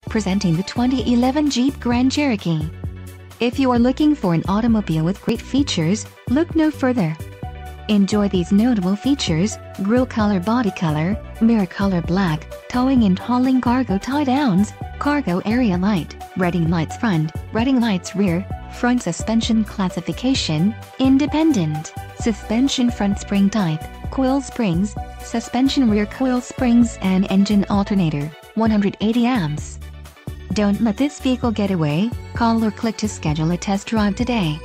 presenting the 2011 Jeep Grand Cherokee. If you are looking for an automobile with great features, look no further. Enjoy these notable features: grille color, body color, mirror color black, towing and hauling cargo tie-downs, cargo area light, reading lights front, reading lights rear, front suspension classification, independent, suspension front spring type, coil springs, suspension rear coil springs and engine alternator, 180 amps. Don't let this vehicle get away. Call or click to schedule a test drive today.